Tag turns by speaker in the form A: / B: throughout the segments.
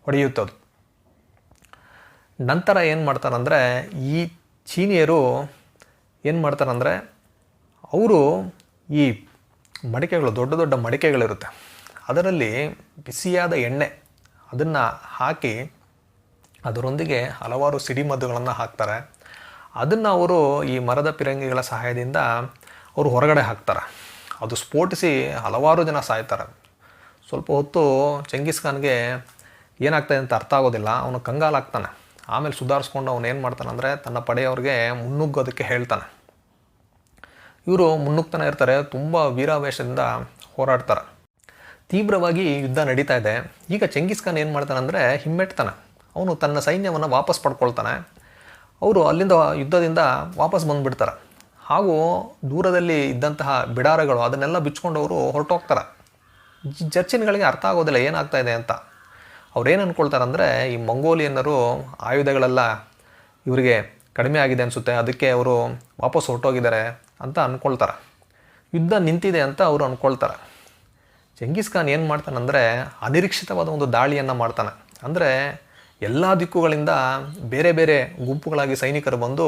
A: ಹೊಡೆಯುತ್ತದು. ನಂತರ ಏನು ಮಾಡ್ತಾರಂದರೆ ಈ ಚೀನಿಯರು ಏನು ಮಾಡ್ತಾರಂದರೆ ಅವರು ಈ ಮಡಿಕೆಗಳು, ದೊಡ್ಡ ದೊಡ್ಡ ಮಡಿಕೆಗಳಿರುತ್ತೆ, ಅದರಲ್ಲಿ ಬಿಸಿಯಾದ ಎಣ್ಣೆ ಅದನ್ನು ಹಾಕಿ ಅದರೊಂದಿಗೆ ಹಲವಾರು ಸಿಡಿಮದ್ದುಗಳನ್ನು ಹಾಕ್ತಾರೆ. ಅದನ್ನು ಅವರು ಈ ಮರದ ಪಿರಂಗಿಗಳ ಸಹಾಯದಿಂದ ಅವರು ಹೊರಗಡೆ ಹಾಕ್ತಾರೆ. ಅದು ಸ್ಫೋಟಿಸಿ ಹಲವಾರು ಜನ ಸಾಯ್ತಾರೆ. ಸ್ವಲ್ಪ ಹೊತ್ತು ಚೆಂಗಿಸ್ ಖಾನ್ಗೆ ಏನಾಗ್ತಾಯಿದೆ ಅಂತ ಅರ್ಥ ಆಗೋದಿಲ್ಲ. ಅವನು ಕಂಗಾಲಾಗ್ತಾನೆ. ಆಮೇಲೆ ಸುಧಾರಿಸ್ಕೊಂಡು ಅವನು ಏನು ಮಾಡ್ತಾನಂದರೆ ತನ್ನ ಪಡೆಯವ್ರಿಗೆ ಮುನ್ನುಗ್ಗೋದಕ್ಕೆ ಹೇಳ್ತಾನೆ. ಇವರು ಮುನ್ನುಗ್ತಾನೆ ಇರ್ತಾರೆ, ತುಂಬ ವೀರಾವೇಶದಿಂದ ಹೋರಾಡ್ತಾರೆ. ತೀವ್ರವಾಗಿ ಯುದ್ಧ ನಡೀತಾ ಇದೆ. ಈಗ ಚೆಂಗಿಸ್ ಖಾನ್ ಏನು ಮಾಡ್ತಾನಂದರೆ ಹಿಮ್ಮೆಟ್ತಾನೆ. ಅವನು ತನ್ನ ಸೈನ್ಯವನ್ನು ವಾಪಸ್ ಪಡ್ಕೊಳ್ತಾನೆ. ಅವರು ಅಲ್ಲಿಂದ ಯುದ್ಧದಿಂದ ವಾಪಸ್ ಬಂದುಬಿಡ್ತಾರೆ. ಹಾಗೂ ದೂರದಲ್ಲಿ ಇದ್ದಂತಹ ಬಿಡಾರಗಳು ಅದನ್ನೆಲ್ಲ ಬಿಚ್ಕೊಂಡು ಅವರು ಹೊರಟೋಗ್ತಾರೆ. ಜರ್ಚಿನ್ಗಳಿಗೆ ಅರ್ಥ ಆಗೋದಿಲ್ಲ ಏನಾಗ್ತಾ ಇದೆ ಅಂತ. ಅವ್ರೇನು ಅಂದ್ಕೊಳ್ತಾರಂದರೆ ಈ ಮಂಗೋಲಿಯನ್ನರು ಆಯುಧಗಳೆಲ್ಲ ಇವರಿಗೆ ಕಡಿಮೆ ಆಗಿದೆ ಅನಿಸುತ್ತೆ, ಅದಕ್ಕೆ ಅವರು ವಾಪಸ್ ಹೊರಟೋಗಿದ್ದಾರೆ ಅಂತ ಅಂದ್ಕೊಳ್ತಾರೆ. ಯುದ್ಧ ನಿಂತಿದೆ ಅಂತ ಅವರು ಅಂದ್ಕೊಳ್ತಾರೆ. ಚೆಂಗಿಸ್ ಖಾನ್ ಏನು ಮಾಡ್ತಾನಂದರೆ ಅನಿರೀಕ್ಷಿತವಾದ ಒಂದು ದಾಳಿಯನ್ನು ಮಾಡ್ತಾನೆ. ಅಂದರೆ ಎಲ್ಲ ದಿಕ್ಕುಗಳಿಂದ ಬೇರೆ ಬೇರೆ ಗುಂಪುಗಳಾಗಿ ಸೈನಿಕರು ಬಂದು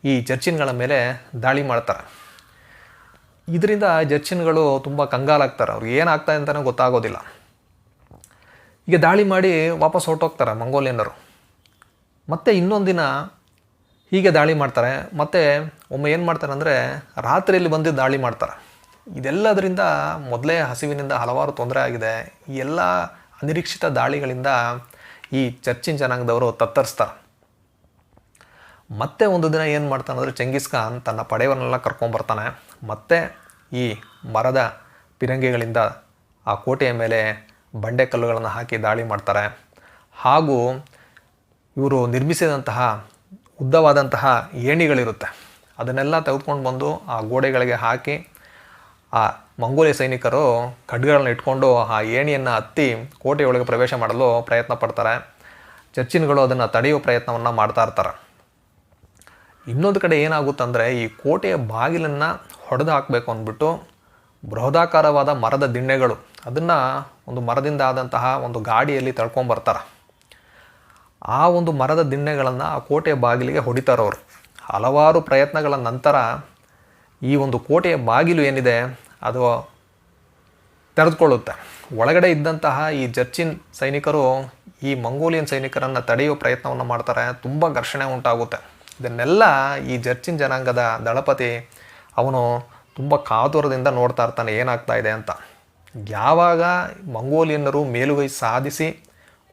A: ಈ ಜರ್ಚಿನ್ಗಳ ಮೇಲೆ ದಾಳಿ ಮಾಡ್ತಾರೆ. ಇದರಿಂದ ಜರ್ಚಿನ್ಗಳು ತುಂಬ ಕಂಗಾಲಾಗ್ತಾರೆ. ಅವ್ರಿಗೆ ಏನಾಗ್ತಾಯಿದೆ ಅಂತಲೇ ಗೊತ್ತಾಗೋದಿಲ್ಲ. ಈಗ ದಾಳಿ ಮಾಡಿ ವಾಪಸ್ ಹೊರಟೋಗ್ತಾರೆ ಮಂಗೋಲಿಯನ್ನರು. ಮತ್ತೆ ಇನ್ನೊಂದು ದಿನ ಹೀಗೆ ದಾಳಿ ಮಾಡ್ತಾರೆ. ಮತ್ತು ಒಮ್ಮೆ ಏನು ಮಾಡ್ತಾರೆ ಅಂದರೆ ರಾತ್ರಿಯಲ್ಲಿ ಬಂದು ದಾಳಿ ಮಾಡ್ತಾರೆ. ಇದೆಲ್ಲದರಿಂದ ಮೊದಲೇ ಹಸಿವಿನಿಂದ ಹಲವಾರು ತೊಂದರೆ ಆಗಿದೆ. ಈ ಎಲ್ಲ ಅನಿರೀಕ್ಷಿತ ದಾಳಿಗಳಿಂದ ಈ ಚರ್ಚಿನ್ ಜನಾಂಗದವರು ತತ್ತರಿಸ್ತಾರೆ. ಮತ್ತೆ ಒಂದು ದಿನ ಏನು ಮಾಡ್ತಾನೆ ಅಂದರೆ ಚೆಂಗಿಸ್ ಖಾನ್ ತನ್ನ ಪಡೆಯವರನ್ನೆಲ್ಲ ಕರ್ಕೊಂಬರ್ತಾನೆ. ಮತ್ತೆ ಈ ಮರದ ಪಿರಂಗಿಗಳಿಂದ ಆ ಕೋಟೆಯ ಮೇಲೆ ಬಂಡೆ ಕಲ್ಲುಗಳನ್ನು ಹಾಕಿ ದಾಳಿ ಮಾಡ್ತಾರೆ. ಹಾಗೂ ಇವರು ನಿರ್ಮಿಸಿದಂತಹ ಉದ್ದವಾದಂತಹ ಏಣಿಗಳಿರುತ್ತೆ, ಅದನ್ನೆಲ್ಲ ತೆಗೆದುಕೊಂಡು ಬಂದು ಆ ಗೋಡೆಗಳಿಗೆ ಹಾಕಿ ಆ ಮಂಗೋಲಿಯ ಸೈನಿಕರು ಖಡ್ಗಗಳನ್ನ ಇಟ್ಕೊಂಡು ಆ ಏಣಿಯನ್ನು ಹತ್ತಿ ಕೋಟೆಯೊಳಗೆ ಪ್ರವೇಶ ಮಾಡಲು ಪ್ರಯತ್ನ ಪಡ್ತಾರೆ. ಚರ್ಚಿನ್ಗಳು ಅದನ್ನು ತಡೆಯುವ ಪ್ರಯತ್ನವನ್ನು ಮಾಡ್ತಾ ಇರ್ತಾರೆ. ಇನ್ನೊಂದು ಕಡೆ ಏನಾಗುತ್ತಂದರೆ ಈ ಕೋಟೆಯ ಬಾಗಿಲನ್ನು ಹೊಡೆದು ಹಾಕಬೇಕು ಅಂದ್ಬಿಟ್ಟು ಬೃಹದಾಕಾರವಾದ ಮರದ ದಿಣ್ಣೆಗಳು ಅದನ್ನು ಒಂದು ಮರದಿಂದ ಆದಂತಹ ಒಂದು ಗಾಡಿಯಲ್ಲಿ ತಳ್ಕೊಂಬರ್ತಾರೆ. ಆ ಒಂದು ಮರದ ದಿಣ್ಣೆಗಳನ್ನು ಆ ಕೋಟೆಯ ಬಾಗಿಲಿಗೆ ಹೊಡಿತಾರವರು. ಹಲವಾರು ಪ್ರಯತ್ನಗಳ ನಂತರ ಈ ಒಂದು ಕೋಟೆಯ ಬಾಗಿಲು ಏನಿದೆ ಅದು ತೆರೆದುಕೊಳ್ಳುತ್ತೆ. ಒಳಗಡೆ ಇದ್ದಂತಹ ಈ ಜರ್ಚಿನ್ ಸೈನಿಕರು ಈ ಮಂಗೋಲಿಯನ್ ಸೈನಿಕರನ್ನು ತಡೆಯುವ ಪ್ರಯತ್ನವನ್ನು ಮಾಡ್ತಾರೆ. ತುಂಬ ಘರ್ಷಣೆ ಉಂಟಾಗುತ್ತೆ. ಇದನ್ನೆಲ್ಲ ಈ ಜರ್ಚಿನ್ ಜನಾಂಗದ ದಳಪತಿ ಅವನು ತುಂಬ ಕಾತುರದಿಂದ ನೋಡ್ತಾ ಇರ್ತಾನೆ ಏನಾಗ್ತಾ ಇದೆ ಅಂತ. ಯಾವಾಗ ಮಂಗೋಲಿಯನ್ನರು ಮೇಲುಗೈ ಸಾಧಿಸಿ